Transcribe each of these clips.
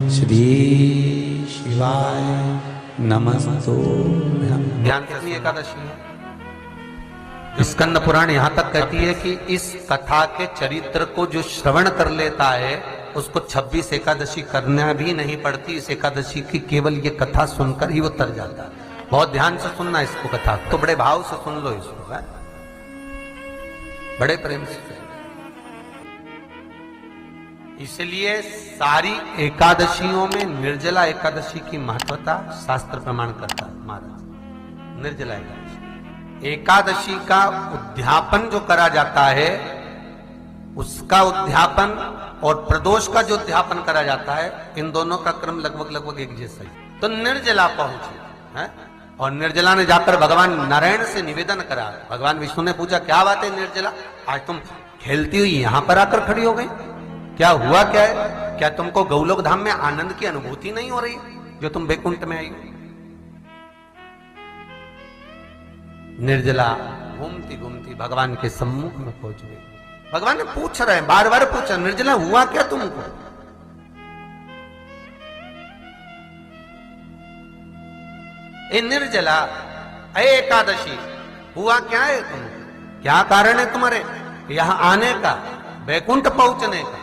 श्री शिवाय नमस्तो। ध्यान कितनी एकादशी है? स्कंद पुराण यहां तक कहती है कि इस कथा के चरित्र को जो श्रवण कर लेता है उसको 26 एकादशी करना भी नहीं पड़ती। इस एकादशी की केवल ये कथा सुनकर ही वो तर जाता है। बहुत ध्यान से सुनना इसको, कथा तो बड़े भाव से सुन लो इसको, है? बड़े प्रेम से। इसलिए सारी एकादशियों में निर्जला एकादशी की महत्वता शास्त्र प्रमाण करता है महाराज। निर्जला एकादशी का उद्यापन जो करा जाता है, उसका उद्यापन और प्रदोष का जो उद्यापन करा जाता है, इन दोनों का क्रम लगभग एक जैसा ही। तो निर्जला पहुंची है और निर्जला ने जाकर भगवान नारायण से निवेदन करा। भगवान विष्णु ने पूछा, क्या बात है निर्जला, आज तुम खेलती हुई यहां पर आकर खड़ी हो गई? क्या हुआ, क्या है? क्या तुमको गौलोक धाम में आनंद की अनुभूति नहीं हो रही जो तुम बैकुंठ में आई हो? निर्जला घूमती घूमती भगवान के सम्मुख में पहुंच गई। भगवान ने पूछ रहे हैं, बार बार पूछा, निर्जला हुआ क्या तुमको? ए निर्जला, ए एकादशी, हुआ क्या है तुमको? क्या कारण है तुम्हारे यहां आने का, बैकुंठ पहुंचने का?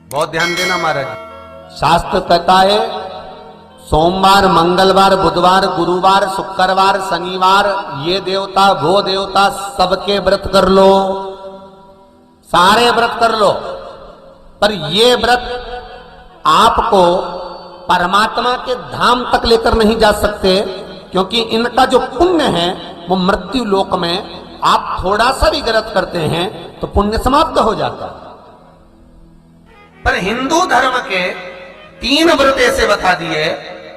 बहुत ध्यान देना महाराज। शास्त्र कहता है सोमवार, मंगलवार, बुधवार, गुरुवार, शुक्रवार, शनिवार, ये देवता वो देवता सबके व्रत कर लो, सारे व्रत कर लो, पर ये व्रत आपको परमात्मा के धाम तक लेकर नहीं जा सकते, क्योंकि इनका जो पुण्य है वो मृत्यु लोक में आप थोड़ा सा भी गलत करते हैं तो पुण्य समाप्त हो जाता है। पर हिंदू धर्म के 3 व्रत ऐसे बता दिए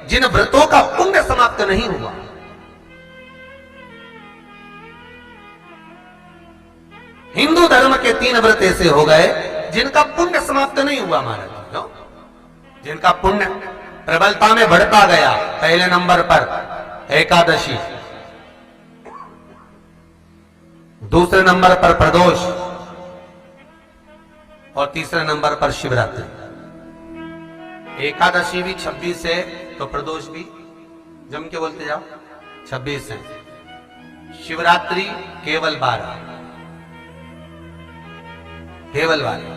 जिन व्रतों का पुण्य समाप्त नहीं हुआ। हिंदू धर्म के 3 व्रत ऐसे हो गए जिनका पुण्य समाप्त नहीं हुआ महाराज। जिनका पुण्य प्रबलता में बढ़ता गया। पहले नंबर पर एकादशी, दूसरे नंबर पर प्रदोष और तीसरे नंबर पर शिवरात्रि। एकादशी भी 26 है तो प्रदोष भी जम के बोलते जाओ 26 है। शिवरात्रि केवल 12, केवल 12,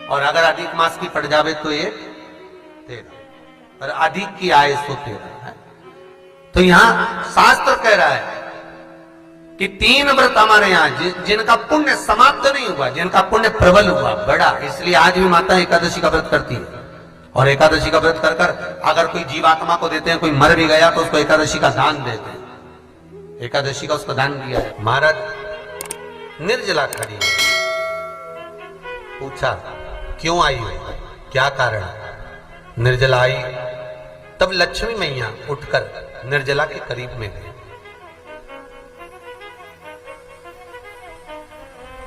और अगर अधिक मास की पड़ जावे तो ये 13, और अधिक की आए तो 13 है। तो यहां शास्त्र कह रहा है कि 3 व्रत हमारे यहां जिनका पुण्य समाप्त नहीं हुआ, जिनका पुण्य प्रबल हुआ, बड़ा। इसलिए आज भी माता एकादशी का व्रत करती है, और एकादशी का व्रत कर कर अगर कोई जीवात्मा को देते हैं, कोई मर भी गया तो उसको एकादशी का दान देते हैं। एकादशी का उसको दान दिया है। महाराज निर्जला खड़ी है, पूछा क्यों आई हो, क्या कारण? निर्जला आई तब लक्ष्मी मैया उठकर निर्जला के करीब में गई।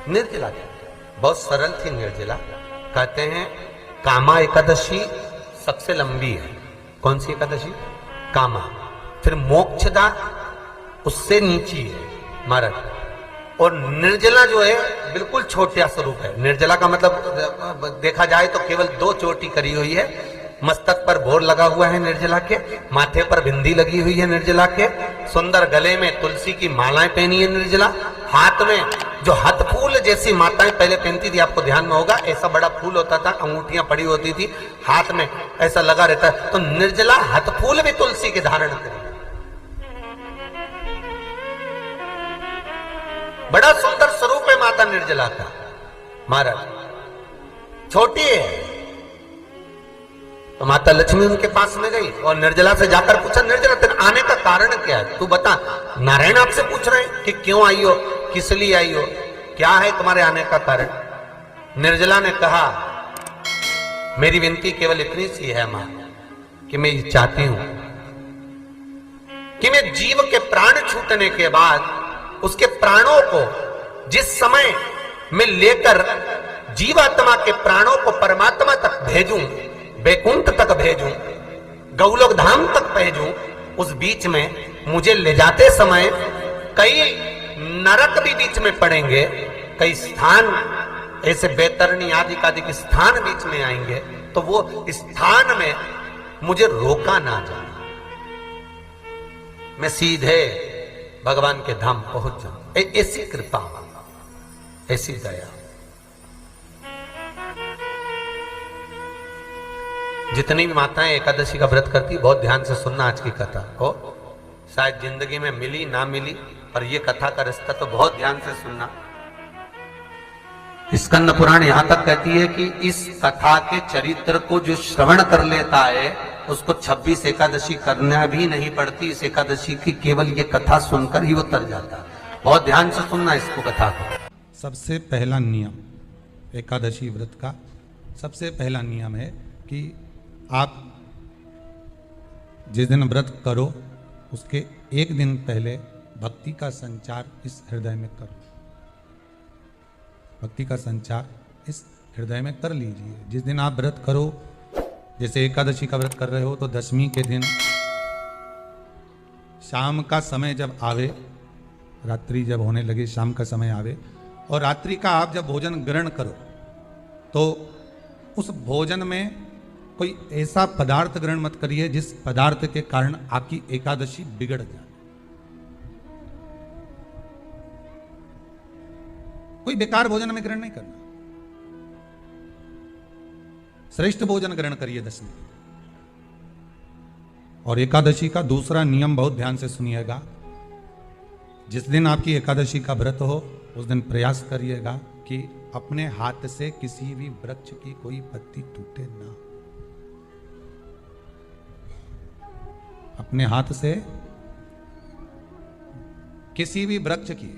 निर्जला बहुत सरल थी निर्जला। कहते हैं कामा एकादशी सबसे लंबी है। कौन सी एकादशी? कामा। फिर मोक्षदा उससे नीची है महाराज। और निर्जला जो है बिल्कुल छोटा स्वरूप है। निर्जला का मतलब देखा जाए तो केवल 2 चोटी करी हुई है। मस्तक पर भोर लगा हुआ है निर्जला के, माथे पर बिंदी लगी हुई है निर्जला के, सुंदर गले में तुलसी की मालाएं पहनी है निर्जला, हाथ में जो हाथ फूल जैसी माताएं पहले पहनती थी, आपको ध्यान में होगा, ऐसा बड़ा फूल होता था, अंगूठियां पड़ी होती थी, हाथ में ऐसा लगा रहता है। तो निर्जला हाथ फूल भी तुलसी के धारण करी। बड़ा सुंदर स्वरूप है माता निर्जला का महाराज। छोटी है तो माता लक्ष्मी उनके पास में गई और निर्जला से जाकर पूछा, निर्जला तेरे आने का कारण क्या है, तू बता। नारायण आपसे पूछ रहे हैं कि क्यों आई हो, किस लिए आई हो, क्या है तुम्हारे आने का कारण? निर्जला ने कहा, मेरी विनती केवल इतनी सी है मां कि मैं ये चाहती हूं कि मैं जीव के प्राण छूटने के बाद उसके प्राणों को जिस समय मैं लेकर जीवात्मा के प्राणों को परमात्मा तक भेजूं, बैकुंठ तक भेजूं, गौलोक धाम तक भेजूं, उस बीच में मुझे ले जाते समय कई नरक भी बीच में पड़ेंगे, कई स्थान ऐसे बैतरणी आदि के स्थान बीच में आएंगे तो वो स्थान में मुझे रोका ना जाना, मैं सीधे भगवान के धाम पहुंच जाऊं। ऐसी कृपा, ऐसी दया। जितनी भी माताएं एकादशी का व्रत करती, बहुत ध्यान से सुनना आज की कथा को, शायद जिंदगी में मिली ना मिली, पर ये कथा का रिश्ता तो बहुत ध्यान से सुनना। स्कंद पुराण यहां तक कहती है कि इस कथा के चरित्र को जो श्रवण कर लेता है उसको 26 एकादशी करना भी नहीं पड़ती। इस एकादशी की केवल ये कथा सुनकर ही वो तर जाता है। बहुत ध्यान से सुनना इसको, कथा को। सबसे पहला नियम एकादशी व्रत का, सबसे पहला नियम है कि आप जिस दिन व्रत करो उसके एक दिन पहले भक्ति का संचार इस हृदय में करो। भक्ति का संचार इस हृदय में कर लीजिए। जिस दिन आप व्रत करो, जैसे एकादशी का व्रत कर रहे हो तो दशमी के दिन शाम का समय जब आवे, रात्रि जब होने लगे, शाम का समय आवे और रात्रि का आप जब भोजन ग्रहण करो तो उस भोजन में कोई ऐसा पदार्थ ग्रहण मत करिए जिस पदार्थ के कारण आपकी एकादशी बिगड़ जाए। कोई बेकार भोजन में ग्रहण नहीं करना, श्रेष्ठ भोजन ग्रहण करिए दशमी। और एकादशी का दूसरा नियम बहुत ध्यान से सुनिएगा। जिस दिन आपकी एकादशी का व्रत हो उस दिन प्रयास करिएगा कि अपने हाथ से किसी भी वृक्ष की कोई पत्ती टूटे ना। अपने हाथ से किसी भी वृक्ष की,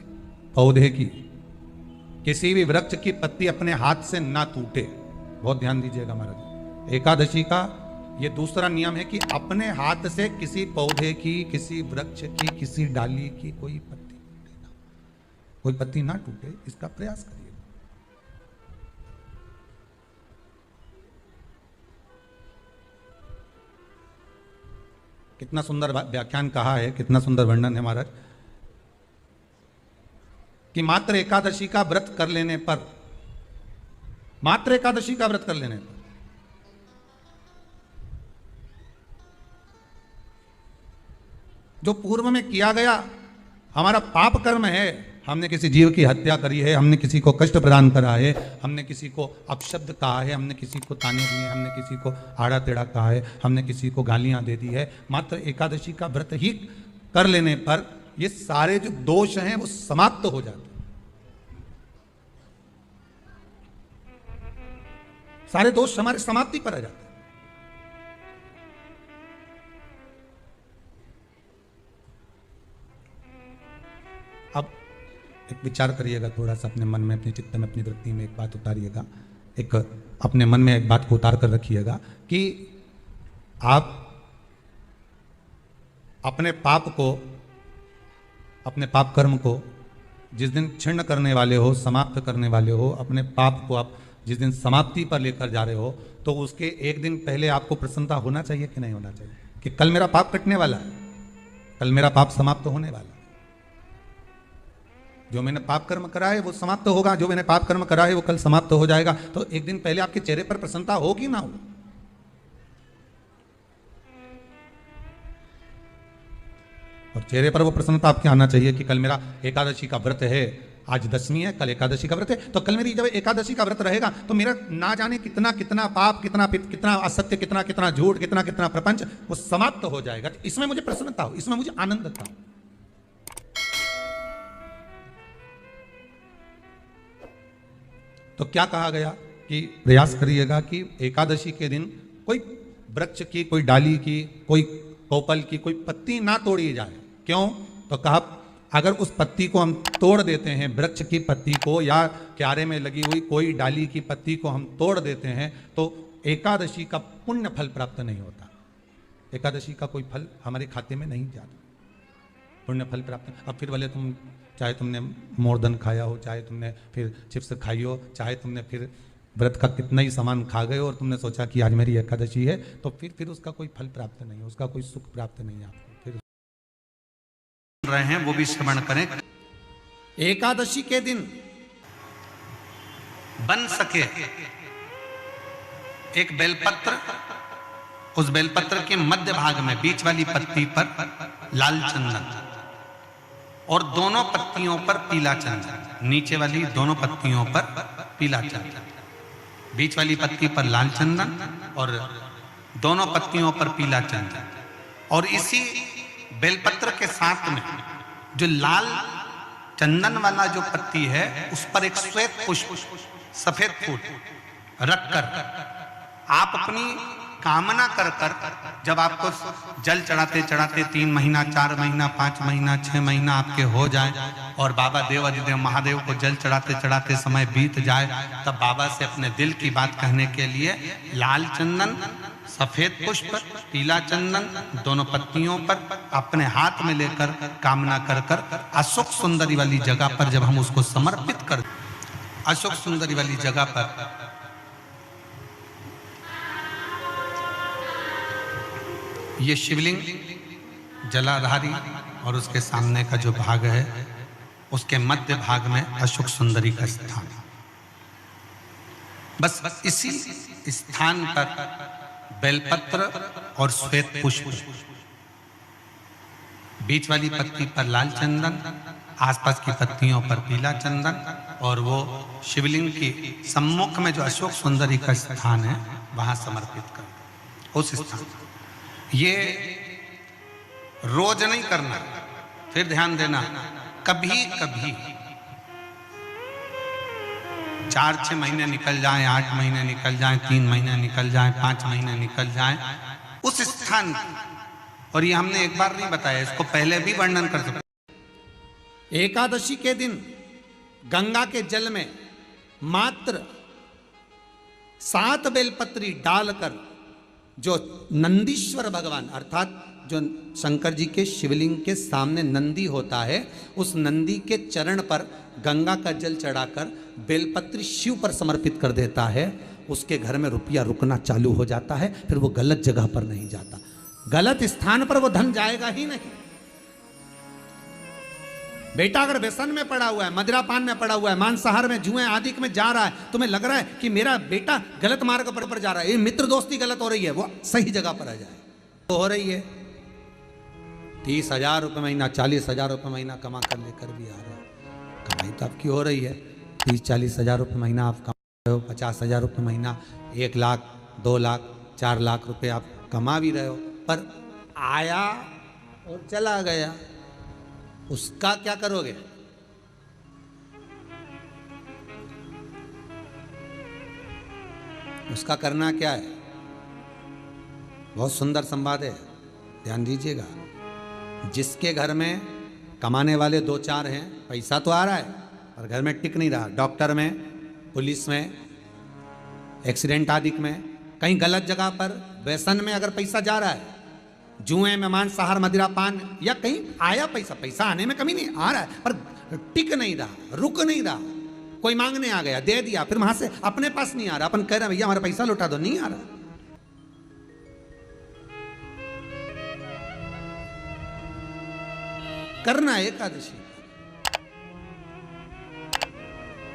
पौधे की, किसी भी वृक्ष की पत्ती अपने हाथ से ना टूटे। बहुत ध्यान दीजिएगा महाराज। एकादशी का ये दूसरा नियम है कि अपने हाथ से किसी पौधे की, किसी वृक्ष की, किसी डाली की कोई पत्ती टूटे ना, कोई पत्ती ना टूटे, इसका प्रयास करिए। कितना सुंदर व्याख्यान कहा है, कितना सुंदर वर्णन है महाराज कि मात्र एकादशी का व्रत कर लेने पर, मात्र एकादशी का व्रत कर लेने पर जो पूर्व में किया गया हमारा पाप कर्म है, हमने किसी जीव की हत्या करी है, हमने किसी को कष्ट प्रदान करा है, हमने किसी को अपशब्द कहा है, हमने किसी को ताने दिए, हमने किसी को आड़ा टेढ़ा कहा है, हमने किसी को गालियां दे दी है, मात्र एकादशी का व्रत ही कर लेने पर ये सारे जो दोष हैं वो समाप्त हो जाते हैं। सारे दोष हमारे समाप्ति पर आ जाते हैं। अब एक विचार करिएगा थोड़ा सा अपने मन में, अपने चित्त में, अपनी वृत्ति में एक बात उतारिएगा, एक अपने मन में एक बात को उतार कर रखिएगा कि आप अपने पाप को, अपने पाप कर्म को जिस दिन छिन्न करने वाले हो, समाप्त करने वाले हो, अपने पाप को आप जिस दिन समाप्ति पर लेकर जा रहे हो तो उसके एक दिन पहले आपको प्रसन्नता होना चाहिए कि नहीं होना चाहिए कि कल मेरा पाप कटने वाला है, कल मेरा पाप समाप्त होने वाला है। जो मैंने पाप कर्म करा है वो समाप्त होगा, जो मैंने पाप कर्म करा है वो कल समाप्त हो जाएगा। तो एक दिन पहले आपके चेहरे पर प्रसन्नता हो कि ना हो? और चेहरे पर वो प्रसन्नता आपके आना चाहिए कि कल मेरा एकादशी का व्रत है, आज दशमी है, कल एकादशी का व्रत है, तो कल मेरी जब एकादशी का व्रत रहेगा तो मेरा ना जाने कितना कितना पाप, कितना असत्य, कितना झूठ, कितना प्रपंच वो समाप्त हो जाएगा। इसमें मुझे प्रसन्नता हो, इसमें मुझे आनंद था। तो क्या कहा गया कि प्रयास करिएगा कि एकादशी के दिन कोई वृक्ष की, कोई डाली की, कोई कोपल की कोई पत्ती ना तोड़ी जाए। क्यों? तो कहा अगर उस पत्ती को हम तोड़ देते हैं, वृक्ष की पत्ती को या क्यारे में लगी हुई कोई डाली की पत्ती को हम तोड़ देते हैं तो एकादशी का पुण्य फल प्राप्त नहीं होता, एकादशी का कोई फल हमारे खाते में नहीं जाता, पुण्य फल प्राप्त। अब फिर भले तुम चाहे तुमने मोरधन खाया हो, चाहे तुमने फिर चिप्स खाई हो, चाहे तुमने फिर व्रत का कितना ही सामान खा गए और तुमने सोचा कि आज मेरी एकादशी है, तो फिर उसका कोई फल प्राप्त नहीं है, उसका कोई सुख प्राप्त नहीं है आपको। फिर रहे हैं वो भी श्रवण करें। एकादशी के दिन बन सके एक बेलपत्र, उस बेलपत्र के मध्य भाग में बीच वाली पत्ती पर लाल चंदन और दोनों पत्तियों पर पीला चंदन, नीचे वाली दोनों पत्तियों पर पीला चंदन, बीच वाली पत्ती पर लाल चंदन और दोनों पत्तियों पर पीला चंदन। और इसी बेलपत्र के साथ में जो लाल चंदन वाला जो पत्ती है उस पर एक श्वेत पुष्प, सफेद फूल रखकर आप अपनी कामना कर जब आपको जल चढ़ाते चढ़ाते 3 महीना, 4 महीना, 5 महीना, 6 महीना आपके हो जाए और बाबा देवाधिदेव महादेव को जल चढ़ाते चढ़ाते समय बीत जाए, तब बाबा से अपने दिल की बात कहने के लिए लाल चंदन, सफेद पुष्प, पीला चंदन दोनों पत्तियों पर अपने हाथ में लेकर कामना कर अशोक सुंदरी वाली जगह पर जब हम उसको समर्पित कर, अशोक सुंदरी वाली जगह पर ये शिवलिंग जलाधारी और उसके सामने का जो भाग है उसके मध्य भाग में अशोक सुंदरी का स्थान है। बस इसी स्थान पर बेलपत्र और श्वेत पुष्प, बीच वाली पत्ती पर लाल चंदन, आसपास की पत्तियों पर पीला चंदन और वो शिवलिंग की सम्मुख में जो अशोक सुंदरी का स्थान है वहां समर्पित कर, उस स्थान ये रोज नहीं करना, फिर ध्यान देना, कभी कभी 4-6 महीने निकल जाएं, 8 महीने निकल जाएं, 3 महीने निकल जाएं, 5 महीने निकल जाएं, उस स्थान, और ये हमने एक बार नहीं बताया, इसको पहले भी वर्णन कर सकते। एकादशी के दिन गंगा के जल में मात्र 7 बेलपत्री डालकर जो नंदीश्वर भगवान अर्थात जो शंकर जी के शिवलिंग के सामने नंदी होता है, उस नंदी के चरण पर गंगा का जल चढ़ाकर बेलपत्री शिव पर समर्पित कर देता है, उसके घर में रुपया रुकना चालू हो जाता है, फिर वो गलत जगह पर नहीं जाता, गलत स्थान पर वो धन जाएगा ही नहीं। बेटा अगर व्यसन में पड़ा हुआ है, मदिरा पान में पड़ा हुआ है, मांसाहार में, जुए आदि में जा रहा है, तुम्हें लग रहा है कि मेरा बेटा गलत मार्ग पर जा रहा है, ये मित्र दोस्ती गलत हो रही है, वो सही जगह पर आ जाए तो हो रही है। 30,000 रुपये महीना, 40,000 रुपये महीना कमा कर लेकर भी आ रहा है, कमाई तो आपकी हो रही है, 30-40 हज़ार रुपये महीना आप कमा रहे हो, 50,000 रुपये महीना, 1 लाख, 2 लाख, 4 लाख रुपये आप कमा भी रहे हो, पर आया और चला गया, उसका क्या करोगे? उसका करना क्या है? बहुत सुंदर संवाद है, ध्यान दीजिएगा। जिसके घर में कमाने वाले 2-4 हैं, पैसा तो आ रहा है पर घर में टिक नहीं रहा, डॉक्टर में, पुलिस में, एक्सीडेंट आदि में, कहीं गलत जगह पर व्यसन में अगर पैसा जा रहा है, जुए में, मांसाहार, मदिरा पान, या कहीं आया पैसा, पैसा आने में कमी नहीं, आ रहा है पर टिक नहीं रहा, रुक नहीं रहा, कोई मांगने आ गया, दे दिया, फिर वहां से अपने पास नहीं आ रहा, अपन कह रहे हैं भैया हमारा पैसा लौटा दो, नहीं आ रहा। करना है एकादशी।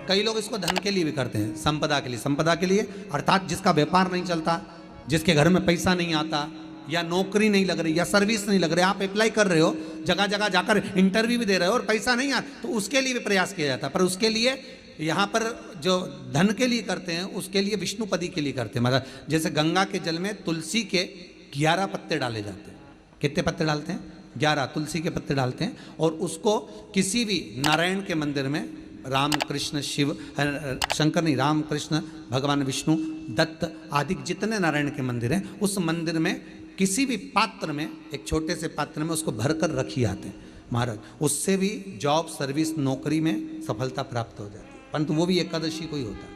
कई लोग इसको धन के लिए भी करते हैं, संपदा के लिए, संपदा के लिए अर्थात जिसका व्यापार नहीं चलता, जिसके घर में पैसा नहीं आता, या नौकरी नहीं लग रही, या सर्विस नहीं लग रही, आप अप्लाई कर रहे हो, जगह जगह जाकर इंटरव्यू भी दे रहे हो और पैसा नहीं आ, तो उसके लिए भी प्रयास किया जाता है। पर उसके लिए यहाँ पर जो धन के लिए करते हैं, उसके लिए विष्णुपदी के लिए करते हैं। मतलब जैसे गंगा के जल में तुलसी के 11 पत्ते डाले जाते हैं। कितने पत्ते डालते हैं? 11 तुलसी के पत्ते डालते हैं, और उसको किसी भी नारायण के मंदिर में, राम कृष्ण शिव, शंकर नहीं, राम कृष्ण भगवान विष्णु, दत्त आदि जितने नारायण के मंदिर हैं, उस मंदिर में किसी भी पात्र में, एक छोटे से पात्र में उसको भरकर रखी आते हैं महाराज। उससे भी जॉब, सर्विस, नौकरी में सफलता प्राप्त हो जाती है, परंतु वो भी एकादशी को ही होता है।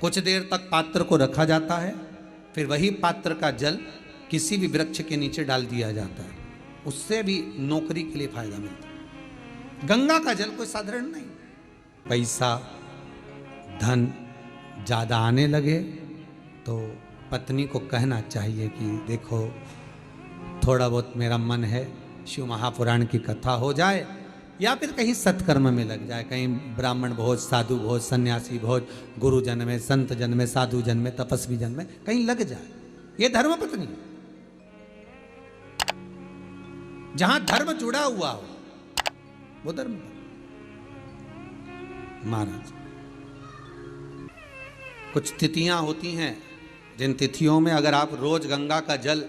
कुछ देर तक पात्र को रखा जाता है, फिर वही पात्र का जल किसी भी वृक्ष के नीचे डाल दिया जाता है, उससे भी नौकरी के लिए फायदा मिलता है। गंगा का जल कोई साधारण नहीं। पैसा, धन ज़्यादा आने लगे तो पत्नी को कहना चाहिए कि देखो थोड़ा बहुत मेरा मन है, शिव महापुराण की कथा हो जाए या फिर कहीं सत्कर्म में लग जाए, कहीं ब्राह्मण भोज, साधु भोज, सन्यासी भोज, गुरु जन में, संत जन में, साधु जन में, तपस्वी जन में कहीं लग जाए। ये धर्मपत्नी, जहां धर्म जुड़ा हुआ हो वो धर्म। महाराज कुछ तिथियां होती हैं, जिन तिथियों में अगर आप रोज गंगा का जल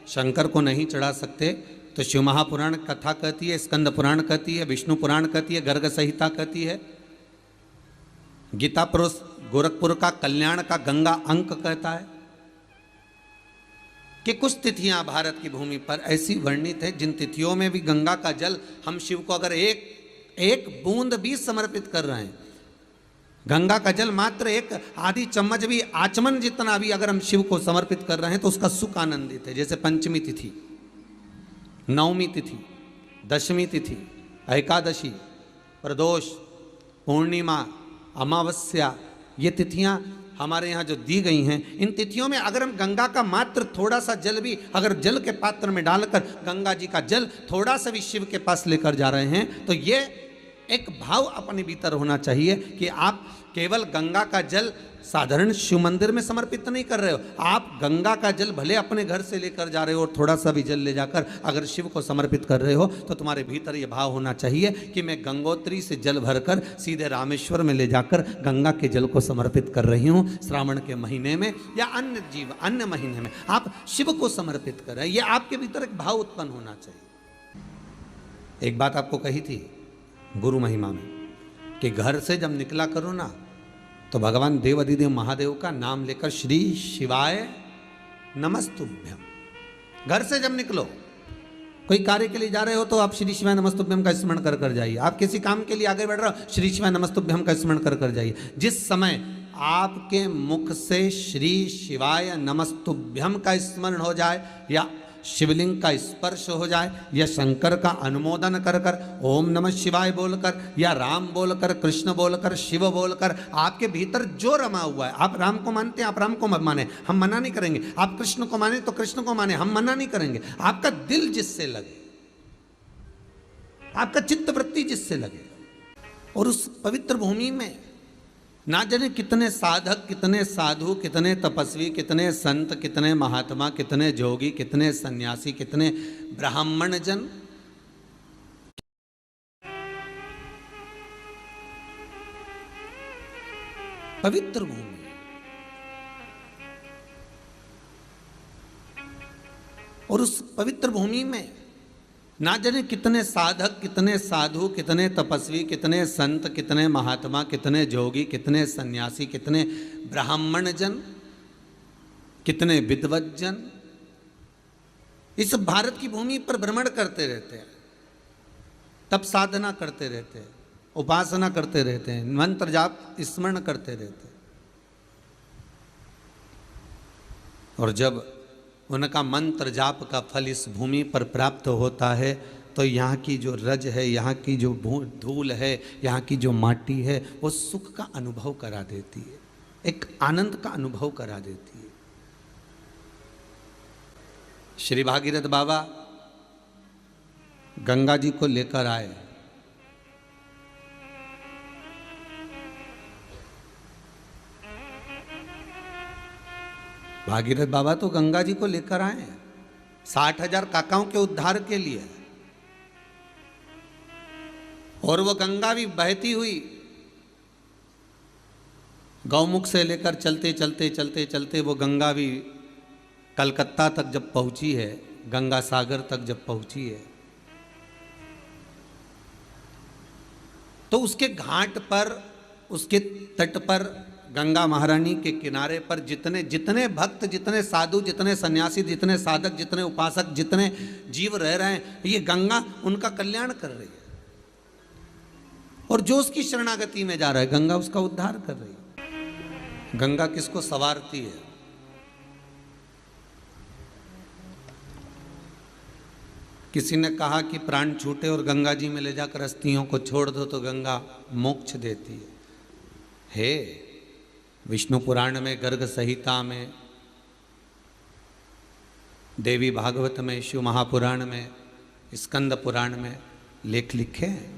शंकर को नहीं चढ़ा सकते तो शिव महापुराण कथा कहती है, स्कंद पुराण कहती है, विष्णु पुराण कहती है, गर्ग संहिता कहती है, गीता पुरुष गोरखपुर का कल्याण का गंगा अंक कहता है कि कुछ तिथियां भारत की भूमि पर ऐसी वर्णित है जिन तिथियों में भी गंगा का जल हम शिव को अगर एक बूंद भी समर्पित कर रहे हैं, गंगा का जल मात्र एक आधी चम्मच भी, आचमन जितना भी अगर हम शिव को समर्पित कर रहे हैं तो उसका सुख आनंदित है। जैसे पंचमी तिथि, नवमी तिथि, दशमी तिथि, एकादशी, प्रदोष, पूर्णिमा, अमावस्या, ये तिथियां हमारे यहाँ जो दी गई हैं, इन तिथियों में अगर हम गंगा का मात्र थोड़ा सा जल भी अगर जल के पात्र में डालकर गंगा जी का जल थोड़ा सा भी शिव के पास लेकर जा रहे हैं तो ये एक भाव अपने भीतर होना चाहिए कि आप केवल गंगा का जल साधारण शिव मंदिर में समर्पित नहीं कर रहे हो, आप गंगा का जल भले अपने घर से लेकर जा रहे हो और थोड़ा सा भी जल ले जाकर अगर शिव को समर्पित कर रहे हो तो तुम्हारे भीतर ये भाव होना चाहिए कि मैं गंगोत्री से जल भरकर सीधे रामेश्वर में ले जाकर गंगा के जल को समर्पित कर रही हूँ। श्रावण के महीने में या अन्य महीने में आप शिव को समर्पित कर रहे हैं, ये आपके भीतर एक भाव उत्पन्न होना चाहिए। एक बात आपको कही थी गुरु महिमा में कि घर से जब निकला करो ना तो भगवान देव अधिदेव महादेव का नाम लेकर श्री शिवाय नमस्तुभ्यम, घर से जब निकलो, कोई कार्य के लिए जा रहे हो तो आप श्री शिवाय नमस्तुभ्यम का स्मरण कर कर जाइए। आप किसी काम के लिए आगे बढ़ रहे हो, श्री शिवाय नमस्तुभ्यम का स्मरण कर कर जाइए। जिस समय आपके मुख से श्री शिवाय नमस्तुभ्यम का स्मरण हो जाए या शिवलिंग का स्पर्श हो जाए या शंकर का अनुमोदन कर कर ओम नमः शिवाय बोलकर या राम बोलकर, कृष्ण बोलकर, शिव बोलकर, आपके भीतर जो रमा हुआ है, आप राम को मानते हैं आप राम को माने, हम मना नहीं करेंगे। आप कृष्ण को माने तो कृष्ण को माने, हम मना नहीं करेंगे। आपका दिल जिससे लगे, आपका चित्त वृत्ति जिससे लगे, और उस पवित्र भूमि में ना जाने कितने साधक, कितने साधु, कितने तपस्वी, कितने संत, कितने महात्मा, कितने जोगी, कितने सन्यासी, कितने ब्राह्मण जन पवित्र भूमि, और उस पवित्र भूमि में ना जाने कितने साधक, कितने साधु, कितने तपस्वी, कितने संत, कितने महात्मा, कितने जोगी, कितने सन्यासी, कितने ब्राह्मण जन, कितने विद्वत जन इस भारत की भूमि पर भ्रमण करते रहते हैं, तप साधना करते रहते हैं, उपासना करते रहते हैं, मंत्र जाप स्मरण करते रहते हैं। और जब उनका मंत्र जाप का फल इस भूमि पर प्राप्त होता है तो यहाँ की जो रज है, यहाँ की जो धूल है, यहाँ की जो माटी है, वो सुख का अनुभव करा देती है, एक आनंद का अनुभव करा देती है। श्री भागीरथ बाबा गंगा जी को लेकर आए, भागीरथ बाबा तो गंगा जी को लेकर आए 60,000 काकाओं के उद्धार के लिए, और वो गंगा भी बहती हुई गौमुख से लेकर चलते चलते चलते चलते वो गंगा भी कलकत्ता तक जब पहुंची है, गंगा सागर तक जब पहुंची है, तो उसके घाट पर, उसके तट पर, गंगा महारानी के किनारे पर जितने भक्त, जितने साधु, जितने सन्यासी, जितने साधक, जितने उपासक, जितने जीव रह रहे हैं, ये गंगा उनका कल्याण कर रही है। और जो उसकी शरणागति में जा रहा है, गंगा उसका उद्धार कर रही है। गंगा किसको संवारती है? किसी ने कहा कि प्राण छूटे और गंगा जी में ले जाकर अस्थियों को छोड़ दो तो गंगा मोक्ष देती है। विष्णु पुराण में, गर्ग संहिता में, देवी भागवत में, शिव महापुराण में, स्कंद पुराण में लेख लिखे हैं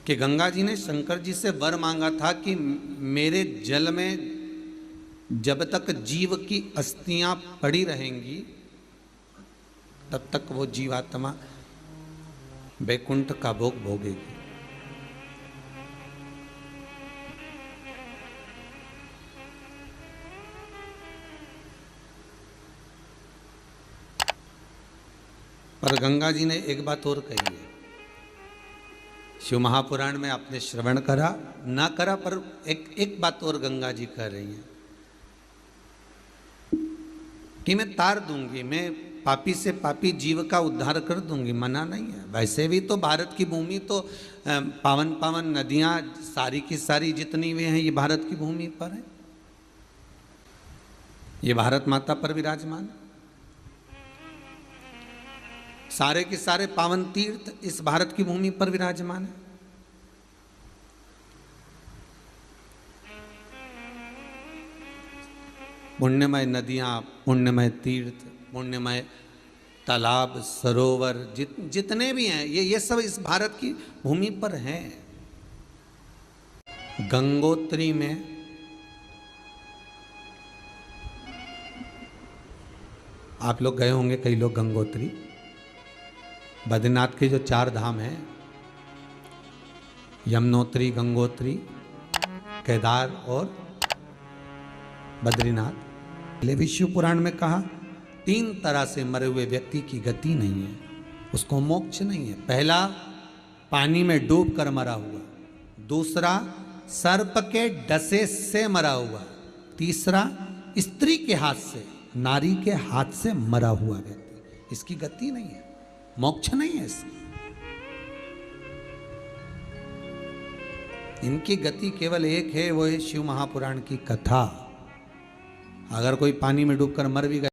कि गंगा जी ने शंकर जी से वर मांगा था कि मेरे जल में जब तक जीव की अस्थियां पड़ी रहेंगी तब तक वो जीवात्मा वैकुंठ का भोग भोगेगी। पर गंगा जी ने एक बात और कही है, शिव महापुराण में आपने श्रवण करा ना करा, पर एक बात और गंगा जी कह रही हैं कि मैं तार दूंगी, मैं पापी से पापी जीव का उद्धार कर दूंगी, मना नहीं है। वैसे भी तो भारत की भूमि तो पावन पावन नदियां सारी की सारी जितनी भी हैं ये भारत की भूमि पर है, ये भारत माता पर विराजमान, सारे के सारे पावन तीर्थ इस भारत की भूमि पर विराजमान है। पुण्यमय नदियां, पुण्यमय तीर्थ, पुण्यमय तालाब, सरोवर जितने भी हैं ये सब इस भारत की भूमि पर हैं। गंगोत्री में आप लोग गए होंगे, कई लोग गंगोत्री, बद्रीनाथ के जो 4 धाम हैं, यमुनोत्री, गंगोत्री, केदार और बद्रीनाथ। विष्णु पुराण में कहा 3 तरह से मरे हुए व्यक्ति की गति नहीं है, उसको मोक्ष नहीं है। पहला पानी में डूब कर मरा हुआ, दूसरा सर्प के डसे से मरा हुआ, तीसरा स्त्री के हाथ से, नारी के हाथ से मरा हुआ व्यक्ति, इसकी गति नहीं है, मोक्ष नहीं है इसकी। इनकी गति केवल एक है, वो है शिव महापुराण की कथा। अगर कोई पानी में डूबकर मर भी गया